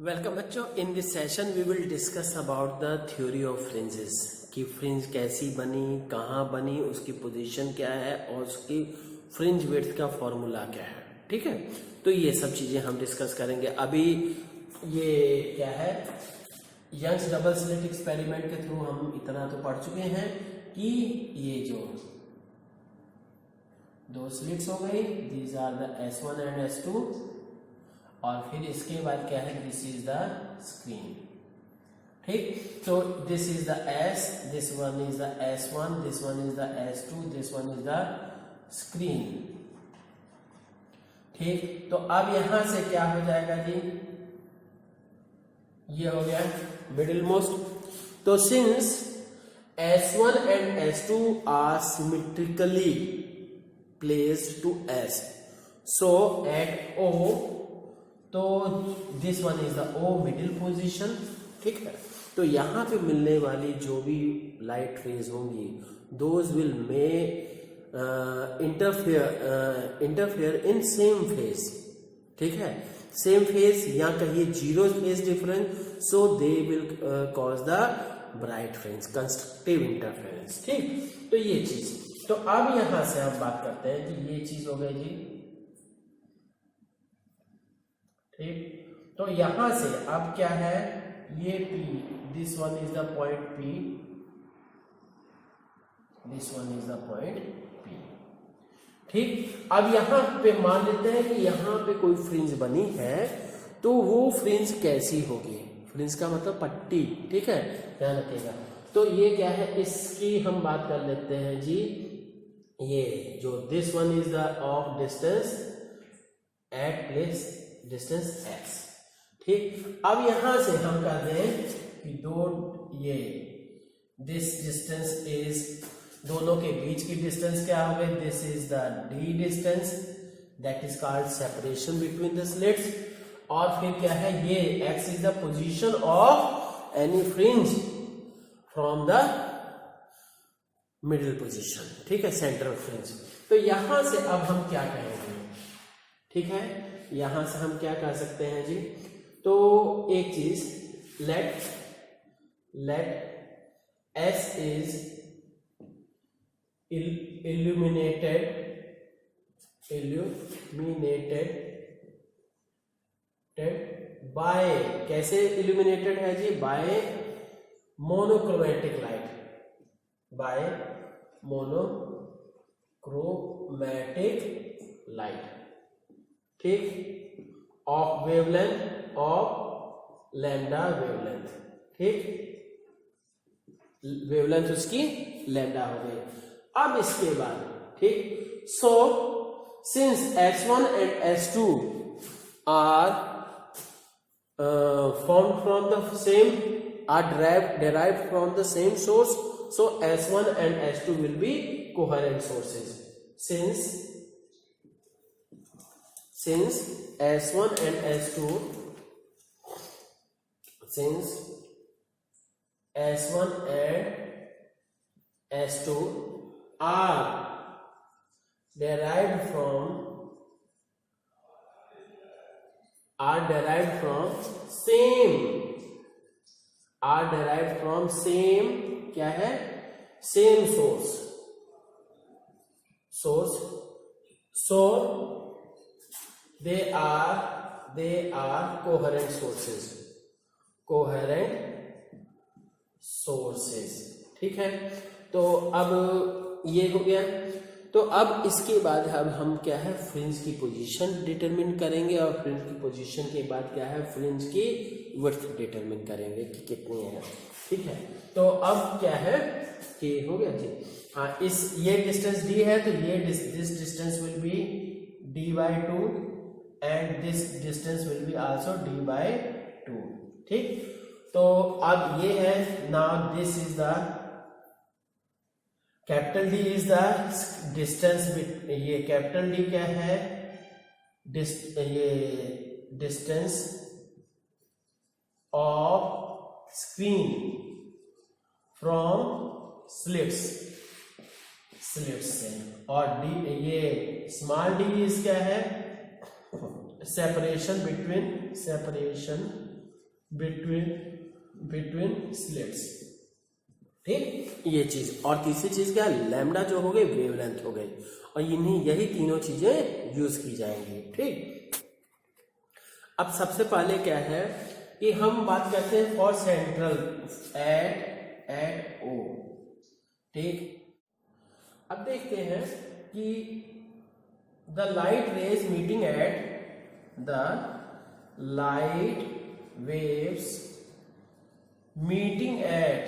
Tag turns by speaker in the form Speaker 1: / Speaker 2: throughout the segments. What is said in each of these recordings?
Speaker 1: Welcome बच्चों। In this session we will discuss about the theory of fringes कि fringe कैसी बनी, कहाँ बनी, उसकी पोजीशन क्या है और उसकी फ्रिंज विड्थ का फॉर्मूला क्या है। ठीक है, तो ये सब चीजें हम डिस्कस करेंगे। अभी ये क्या है, यंग्स डबल स्लिट एक्सपेरिमेंट के थ्रू हम इतना तो पढ़ चुके हैं कि ये जो दो स्लिट्स हो गई, these are the S1 and S2, और फिर इसके बाद क्या है, दिस इज द स्क्रीन। ठीक, तो this is the S, this one is the S1, this one is the S2, this one is the screen. ठीक, तो अब यहां से क्या हो जाएगा जी, ये हो गया मिडिल मोस्ट। तो since S1 and S2 are symmetrically placed to S, so at O, तो this one is the O middle position. ठीक है, तो यहां पे मिलने वाली जो भी लाइट रेज होंगी, those will may interfere in same phase. ठीक है, सेम फेज या कहिए zero phase difference, so they will cause the bright fringe, constructive interference. ठीक, तो ये चीज, तो अब यहां से हम बात करते हैं कि ये चीज हो गई जी। ठीक, तो यहां से अब क्या है, ये P, this one is the point P, this one is the point P। ठीक, अब यहां पे मान लेते हैं कि यहां पे कोई फ्रिंज बनी है, तो वो फ्रिंज कैसी होगी, फ्रिंज का मतलब पट्टी। ठीक है, ध्यान रखिएगा। तो ये क्या है, इसकी हम बात कर लेते हैं जी। ये जो this one is the of distance at place distance x। ठीक, अब यहां से हम कहते हैं कि दो ये दिस डिस्टेंस इज, दोनों के बीच की डिस्टेंस क्या हो गई, this is the d distance, that is called separation between the slits. और फिर क्या है, ये x is the position of any fringe from the middle position. ठीक है, सेंट्रल फ्रिंज। तो यहां से अब हम क्या कहेंगे, ठीक है, यहां से हम क्या कह सकते हैं जी। तो एक चीज, let S is illuminated by, कैसे illuminated है जी, by monochromatic light, by monochromatic light. ठीक, of wavelength of lambda wavelength. ठीक, वेवलेंथ उसकी लैम्डा हो गई। अब इसके बाद, ठीक, so since S1 and S2 are formed from the same, are derived from the same source, so S1 and S2 will be coherent sources. Since S1 and S2, since S1 and S2 are derived from same क्या है, same source, so they are coherent sources। ठीक है, तो अब ये हो गया। तो अब इसके बाद अब हम क्या है, फ्रिंज की पोजीशन डिटरमिन करेंगे, और फ्रिंज की पोजीशन के बाद क्या है, फ्रिंज की विड्थ डिटरमिन करेंगे कि कितनी है। ठीक है, तो अब क्या है कि हो गया जी। हाँ, इस ये डिस्टेंस d है, तो ये this distance will be d/2 and this distance will be also d/2। ठीक, तो अब ये है, now this is the capital D is the distance, ये कैपिटल D क्या है, ये distance of screen from slits से, और D, ये स्मॉल d इज क्या है, सेपरेशन बिटवीन स्लिट्स। ठीक, ये चीज। और तीसरी चीज क्या है, लैम्डा जो हो गई वेवलेंथ हो गई, और यही तीनों चीजें यूज की जाएंगी। ठीक, अब सबसे पहले क्या है कि हम बात करते हैं फॉर सेंट्रल एट ओ। ठीक, अब देखते हैं कि the light rays meeting at the light waves meeting at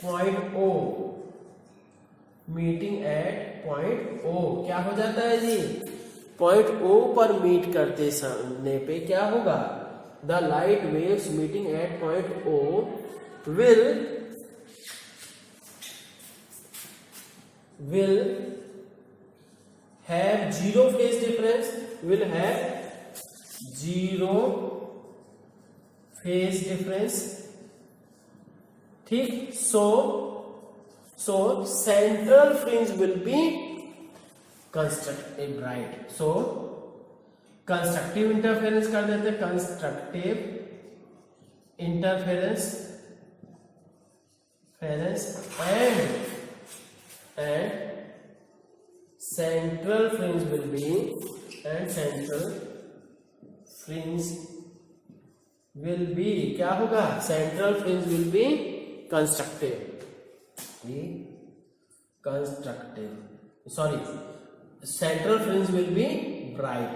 Speaker 1: point O, meeting at point O क्या हो जाता है जी, पॉइंट ओ पर मीट करते समय पे क्या होगा, the light waves meeting at point O will have zero phase difference, will have zero phase difference। ठीक, so central fringe will be constructive, right? So constructive interference कर देते हैं, constructive interference and central fringe will be क्या होगा, central fringe will be constructive, central fringe will be bright,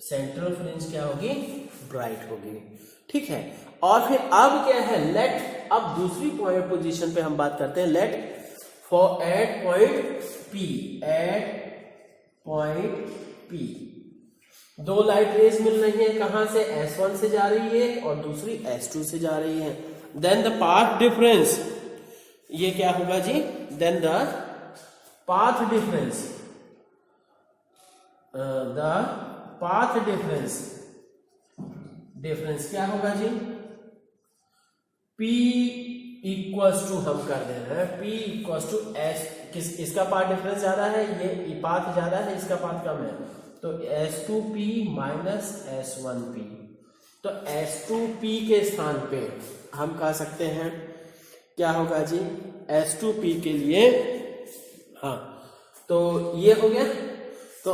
Speaker 1: central fringe क्या होगी, bright होगी। ठीक है, और फिर अब क्या है, लेट, अब दूसरी पॉइंट पोजीशन पे हम बात करते हैं, let for at point P दो लाइट रेज मिल रही है, कहां से, S1 से जा रही है और दूसरी S2 से जा रही है। देन द पाथ डिफरेंस, ये क्या होगा जी, देन द पाथ डिफरेंस क्या होगा जी, P इक्वल्स टू, हम कर दे रहे हैं P इक्वल्स टू S, इसका पाथ डिफरेंस ज्यादा है, ये पाथ ज्यादा है, इसका पाथ कम है, तो S2P माइनस S1P। तो S2P के स्थान पे हम कह सकते हैं क्या होगा जी, S2P के लिए, हाँ, तो ये हो गया। तो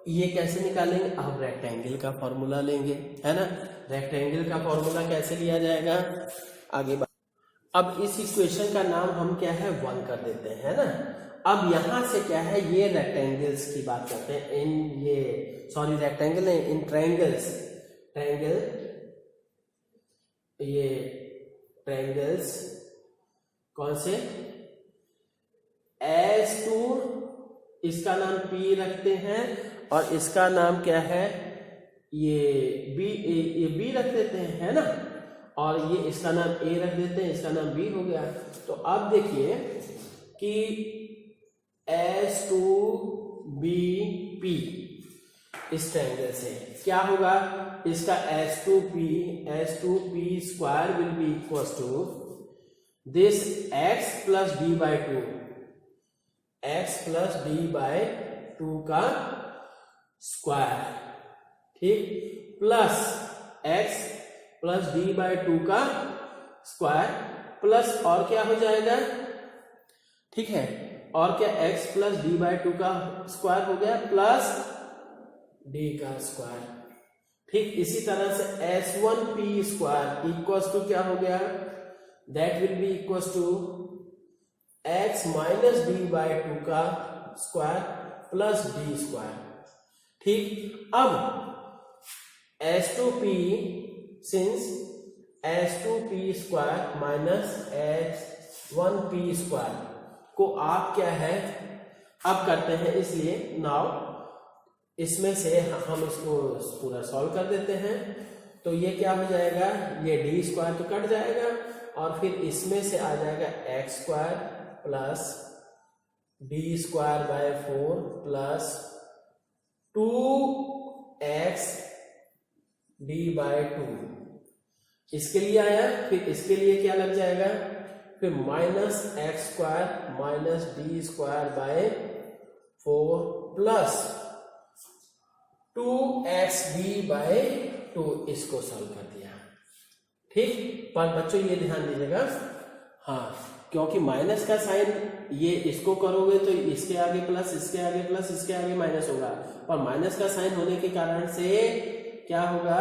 Speaker 1: ये कैसे निकालेंगे, अब रेक्टेंगल का फॉर्मूला लेंगे, है ना। रेक्टेंगल का फॉर्मूला कैसे लिया जाएगा, आगे अब इस इक्वेशन का नाम हम क्या है, 1 कर देते हैं, है ना। अब यहां से क्या है, ये रेक्टेंगल्स की बात करते हैं, रेक्टेंगल नहीं, इन ट्रायंगल्स कौन से, S2, इसका नाम P रखते हैं, और इसका नाम क्या है, ये B रख देते हैं, है ना, और ये इसका नाम A रख देते हैं, इसका नाम B हो गया। तो अब देखिए कि S2BP इस ट्रायंगल से क्या होगा, इसका S2P square will be equal to this x plus d by 2 का स्क्वायर, ठीक, plus x plus d by 2 का स्क्वायर, प्लस और क्या हो जाएगा, ठीक है, और क्या, x प्लस d बाय 2 का स्क्वायर हो गया, प्लस d का स्क्वायर। ठीक, इसी तरह से S1P स्क्वायर इक्वल्स टू क्या हो गया, that will be equals to x minus d by 2 का स्क्वायर प्लस d स्क्वायर। ठीक, अब S2P, since S2P square minus S1P square को आप क्या है, अब करते हैं, इसलिए नाउ इसमें से हम इसको पूरा सॉल्व कर देते हैं। तो ये क्या हो जाएगा, ये d स्क्वायर तो कट जाएगा, और फिर इसमें से आ जाएगा x square plus d square by 4 plus 2x d by 2, इसके लिए आया, फिर इसके लिए क्या लग जाएगा, फिर minus x square minus d square by 4 plus 2xb/2 इसको सॉल्व कर दिया। ठीक, पर बच्चों ये ध्यान दीजिएगा, हाँ, क्योंकि माइनस का साइन ये इसको करोगे तो इसके आगे प्लस, इसके आगे प्लस, इसके आगे माइनस होगा, पर माइनस का साइन होने के कारण से क्या होगा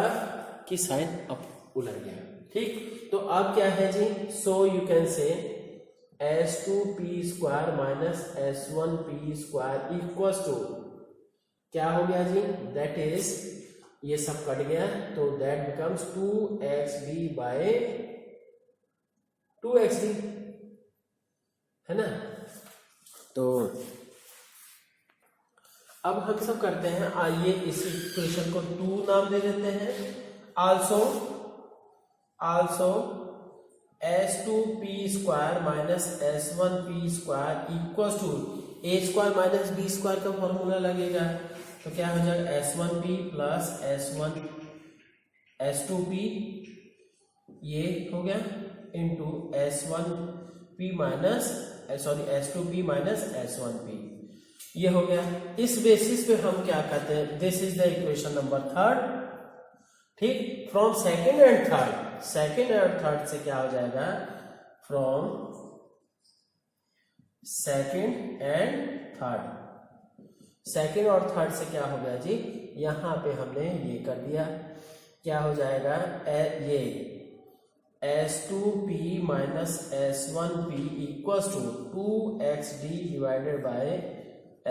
Speaker 1: कि साइन अब उलट गया। ठीक, तो अब क्या है जी, सो यू कैन से s2p² minus s1p² equals to क्या हो गया जी, दैट इज ये सब कट गया तो दैट बिकम्स 2xb/2xd, है ना। तो अब हम सब करते हैं, आइए इस इक्वेशन को 2 नाम दे देते हैं। Also s2p² minus s1p² equals to a² minus b² का फॉर्मूला लगेगा, तो क्या हो जाएगा s1p प्लस s2p ये हो गया इंटू s2p माइनस s1p ये हो गया। इस बेसिस पे हम क्या कहते हैं, this is the equation number 3। ठीक, फ्रॉम सेकेंड एंड थर्ड से क्या हो जाएगा, फ्रॉम सेकेंड और थर्ड से क्या हो गया जी, यहां पे हमने ये कर दिया, क्या हो जाएगा ये s2p minus s1p equals to 2xd divided by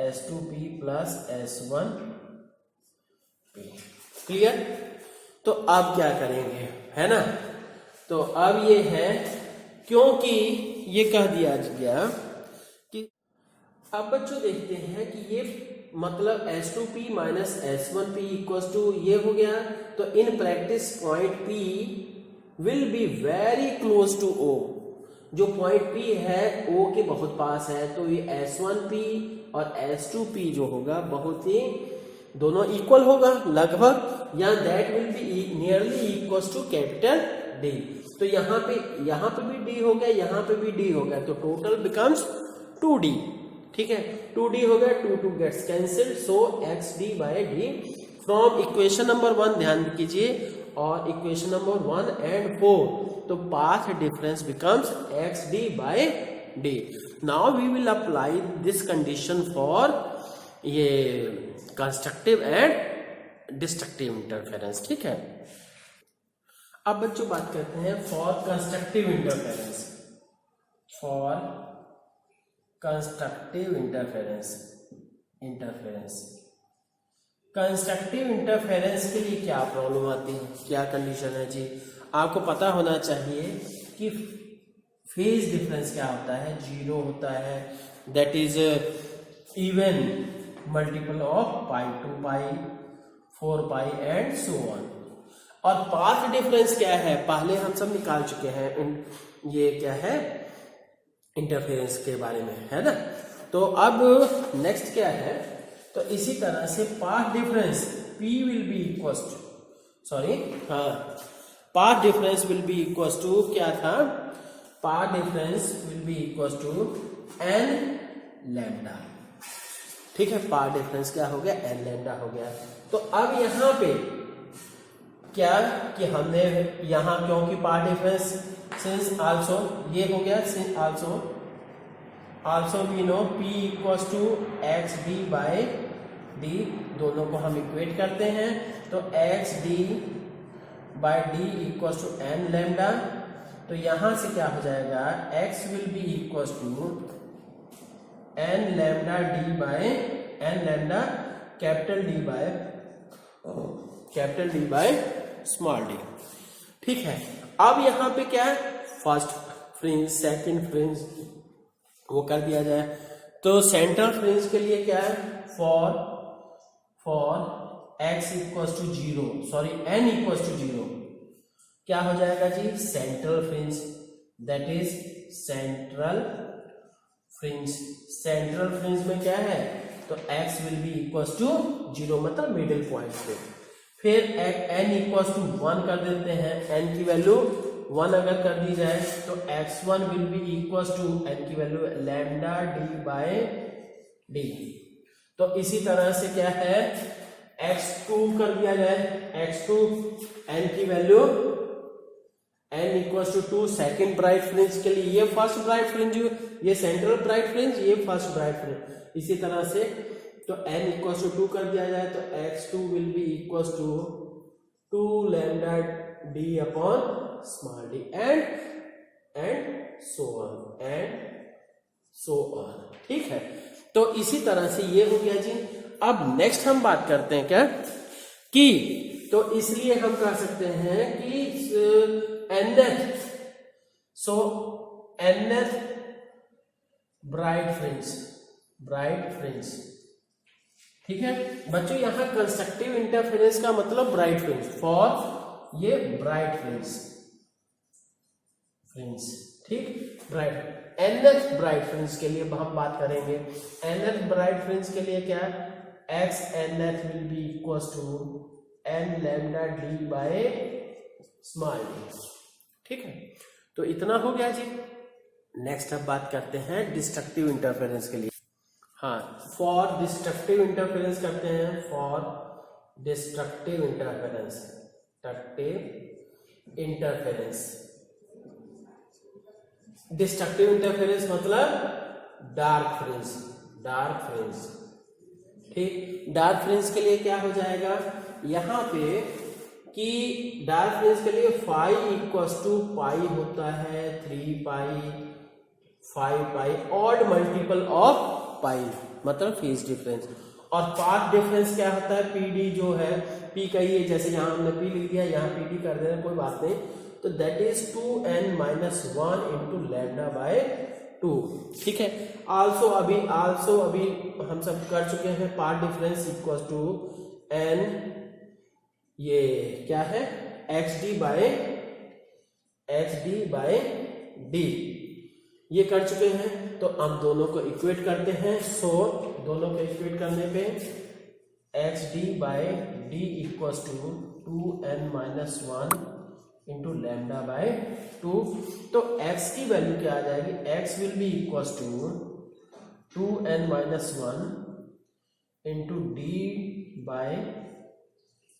Speaker 1: s2p plus s1p। Clear. तो अब क्या करेंगे, है ना, तो अब ये है, क्योंकि ये कह दिया गया कि अब बच्चों देखते हैं कि ये मतलब s2p minus s1p equals to ये हो गया, तो in practice point p will be very close to o। जो पॉइंट p है o के बहुत पास है, तो ये s1p और s2p जो होगा बहुत ही दोनों इक्वल होगा लगभग, या that will be nearly equals to capital D। तो यहाँ पे भी D हो गया, यहाँ पे भी D हो गया, तो टोटल बिकम्स 2D। ठीक है, 2D हो गया, 2 gets cancelled, so xd/d from equation number 1 ध्यान कीजिए, और इक्वेशन नंबर 1 and 4, तो path difference becomes xd/d। Now we will apply this condition for ये कंस्ट्रक्टिव एंड डिस्ट्रक्टिव इंटरफेरेंस। ठीक है, अब बच्चों बात करते हैं for constructive interference. Constructive interference के लिए क्या प्रॉब्लम आती है, क्या कंडीशन है जी, आपको पता होना चाहिए कि फेज डिफरेंस क्या होता है, 0 होता है, that is even multiple of pi, 2π, 4π and so on. और पाथ डिफरेंस क्या है, पहले हम सब निकाल चुके हैं, ये क्या है इंटरफेरेंस के बारे में, है ना। तो अब नेक्स्ट क्या है, तो इसी तरह से path difference P will be equals to, path difference will be equals to क्या था, path difference will be equals to n lambda. ठीक है, पाथ डिफरेंस क्या हो गया, n लैम्डा हो गया। तो अब यहाँ पे क्या कि हमने यहाँ, क्योंकि पाथ डिफरेंस सिंस आल्सो ये हो गया, since also we know P equals to xd/d, दोनों को हम इक्वेट करते हैं, तो xd/d equals to n lambda. तो यहां से क्या हो जाएगा, x will be equals to n lambda capital D by small d। ठीक है, अब यहां पे क्या है, फर्स्ट फ्रिंज सेकंड फ्रिंज वो कर दिया जाए, तो सेंट्रल फ्रिंज के लिए क्या है, for x equals to 0, n equals to 0 क्या हो जाएगा जी, central fringe, that is central fringe में क्या है, तो x will be equals to 0 मतलब मिडिल पॉइंट पे। फिर n इक्वल्स टू 1 कर देते हैं, n की वैल्यू 1 अगर कर दी जाए, तो x1 will be equals to n की वैल्यू लैम्डा d/d। तो इसी तरह से क्या है, x2 कर दिया जाए, x2 n की value n equals to 2 second bright fringe के लिए, ये फर्स्ट ब्राइट फ्रिंज, ये सेंट्रल ब्राइट फ्रिंज, ये फर्स्ट ब्राइट फ्रिंज। इसी तरह से तो n इक्वल्स टू 2 कर दिया जाए तो x2 will be equals to 2 lambda d upon small d and so on. ठीक है, तो इसी तरह से ये हो गया जी। अब नेक्स्ट हम बात करते हैं क्या कि, तो इसलिए हम कह सकते हैं कि nth, सो nth ब्राइट फ्रिंज, ठीक है बच्चों। यहां कंस्ट्रक्टिव इंटरफेरेंस का मतलब ब्राइट फ्रिंज, फॉर ये ब्राइट फ्रिंज, ठीक। ब्राइट nth ब्राइट फ्रिंज के लिए हम बात करेंगे, nth ब्राइट फ्रिंज के लिए क्या है, x nth will be equals to n lambda d by small d। ठीक है, तो इतना हो गया जी। नेक्स्ट अब बात करते हैं डिस्ट्रक्टिव इंटरफेरेंस के लिए। हाँ, फॉर डिस्ट्रक्टिव इंटरफेरेंस करते हैं, फॉर डिस्ट्रक्टिव इंटरफेरेंस मतलब डार्क फ्रिंज, ठीक। डार्क फ्रिंज के लिए क्या हो जाएगा यहाँ पे कि डार्क फ्रिंज के लिए फाई इक्वल्स टू पाई होता है 3 पाई 5 पाई, ऑड मल्टीपल ऑफ पाई मतलब फेज डिफरेंस। और पाथ डिफरेंस क्या होता है, पीडी जो है, पी का ही है, जैसे यहाँ हमने पी लिख दिया, यहाँ पीडी कर देना, कोई बात नहीं। तो that is 2n-1 into lambda by 2। ठीक है, आल्सो अभी हम सब कर चुके हैं, path difference equal to n, ये क्या है, xd बाय d, ये कर चुके हैं। तो हम दोनों को इक्वेट करते हैं, सो दोनों को इक्वेट करने पे xd by d equals to 2n-1 into lambda by 2। तो x की वैल्यू क्या आ जाएगी, x will be equals to 2n-1 into d by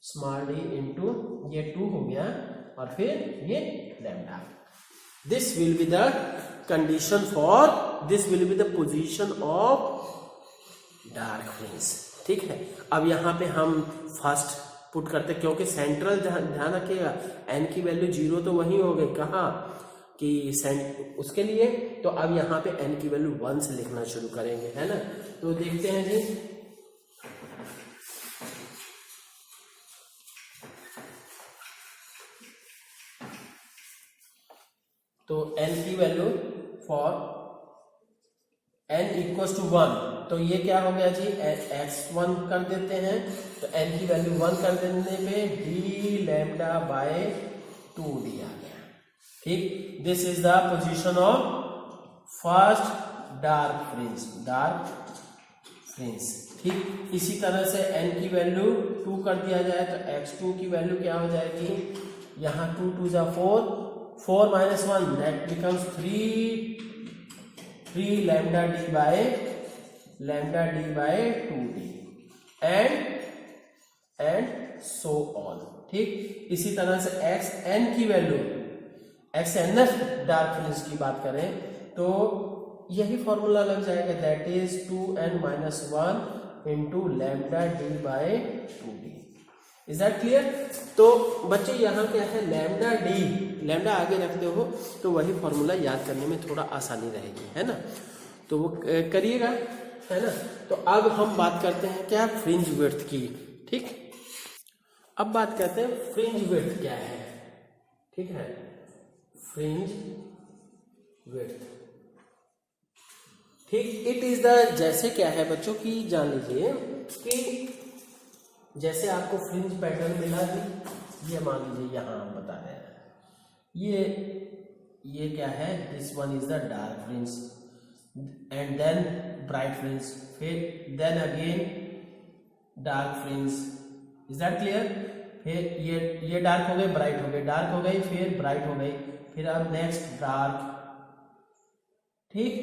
Speaker 1: small d into ये 2 हो गया और फिर ये lambda. This will be the condition for, this will be the position of dark fringe. ठीक है, अब यहाँ पे हम फर्स्ट पुट करते, क्योंकि सेंट्रल ध्यान रखिएगा n की वैल्यू 0 तो वही हो गई कहाँ कि उसके लिए। तो अब यहाँ पे n की वैल्यू 1 से लिखना शुरू करेंगे, है ना। तो देखते हैं जी, तो n की value for n equals to 1, तो ये क्या हो गया जी, x1 कर देते हैं, तो n की वैल्यू 1 कर देने पे d लैम्डा बाय 2 दिया गया। ठीक, this is the position of first dark fringe. ठीक, इसी तरह से n की वैल्यू 2 कर दिया जाए तो x2 की वैल्यू क्या हो जाएगी, यहाँ 2 2 जा 4 minus 1 that becomes 3 lambda d by 2d and so on। ठीक, इसी तरह से xn की वैल्यू, xnf डार्क फ्रिंज की बात करें तो यही फॉर्मूला लग जाएगा, that is 2n-1 into lambda d by 2d। Is that clear. तो बच्चे यहाँ क्या है, लैम्डा आगे रखते हो तो वही फॉर्मूला याद करने में थोड़ा आसानी रहेगी, है ना। तो वो करिएगा, है ना। तो अब हम बात करते हैं क्या, फ्रिंज विड्थ की। ठीक, अब बात करते हैं फ्रिंज विड्थ क्या है। ठीक है, फ्रिंज विड्थ, ठीक, इट इज द, जैसे क्या है बच्चों की, जान लीजिए कि जैसे आपको फ्रिंज पैटर्न मिला जी, ये मान लीजिए यहाँ हम बता रहे हैं, ये क्या है, this one is the dark fringe and then bright fringe, फिर then again dark fringe. Is that clear. फिर ये डार्क हो गए, ब्राइट हो गए, डार्क हो गई, फिर ब्राइट हो गई, फिर अब नेक्स्ट डार्क, ठीक,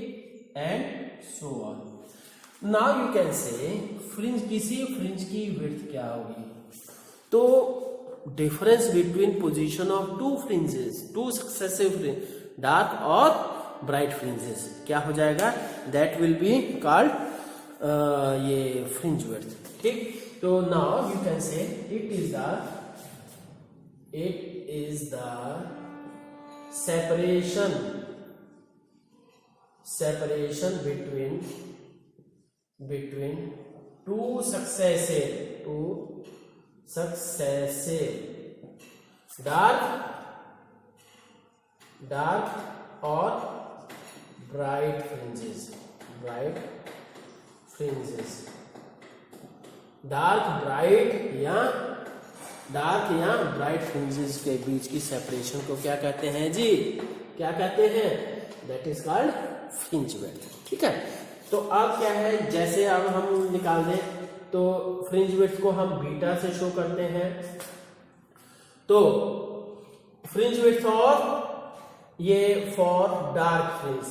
Speaker 1: and so on. Now you can say fringe, किसी फ्रिंज की विड्थ क्या होगी, तो difference between position of two fringes, two successive fringe, dark और ब्राइट फ्रिंजेस क्या हो जाएगा, दैट विल बी कॉल्ड ये फ्रिंज विड्थ। ठीक, तो now you can say it is the separation between two successive dark or bright fringes, डार्क या ब्राइट फ्रिंजेस के बीच की सेपरेशन को क्या कहते हैं जी, क्या कहते हैं, that is called fringe width. ठीक है, तो अब क्या है, जैसे अब हम निकाल दें तो फ्रिंज विड्थ को हम बीटा से शो करते हैं, तो फ्रिंज विड्थ ऑफ ये फॉर डार्क फ्रिंज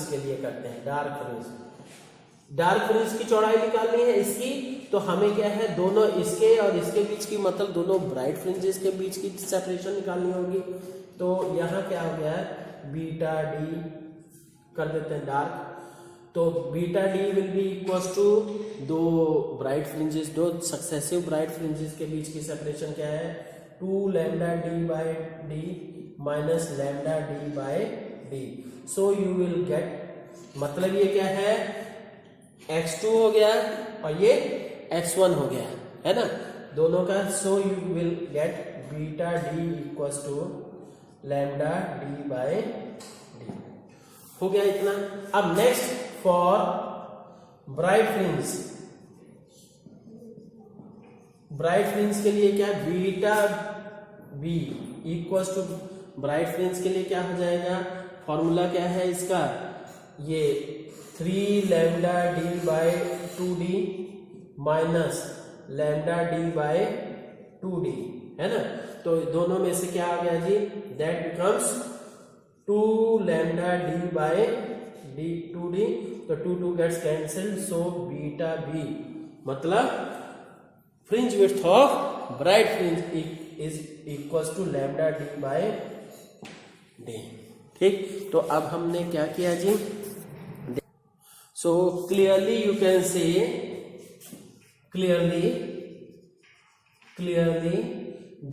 Speaker 1: के लिए करते हैं, डार्क फ्रिंज की चौड़ाई निकालनी है इसकी, तो हमें क्या है, दोनों इसके और इसके बीच की, मतलब दोनों ब्राइट फ्रिंजेस के बीच की सेपरेशन निकालनी होगी। तो यहाँ क्या हो गया है, बीटा डी कर देते हैं डार्क, तो beta D will be equal to दो सक्सेसिव ब्राइट फ्रिंजेस के बीच की सेपरेशन क्या है, 2 lambda D by D minus lambda D by D. So you will get, मतलब ये क्या है, x2 हो गया और ये x1 हो गया है ना दोनों का। So you will get beta D equal to lambda D by D, हो गया इतना। अब नेक्स्ट फॉर ब्राइट फ्रिंज के लिए क्या, beta be equal to, bright fringe के लिए क्या हो जाएगा, फॉर्मूला क्या है इसका, ये 3 lambda D by 2d minus lambda D by 2d, है ना। तो दोनों में से क्या आ गया जी, that becomes 2 lambda D by D 2d, तो 2 gets cancelled, so beta B मतलब fringe width of bright fringe is equal to lambda D by D. ठीक, तो अब हमने क्या किया जी, so clearly you can say clearly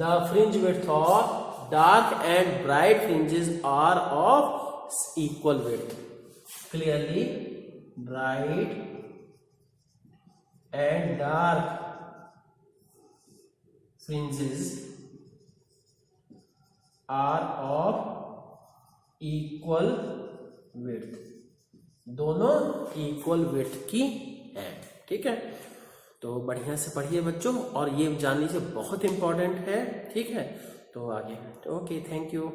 Speaker 1: the fringe width of dark and bright fringes are of equal width. Clearly bright and dark fringes are of equal width, दोनों equal width की है। ठीक है, तो बढ़िया से पढ़िए बच्चों, और ये जानने से बहुत इंपॉर्टेंट है। ठीक है, तो आगे, ओके, थैंक यू।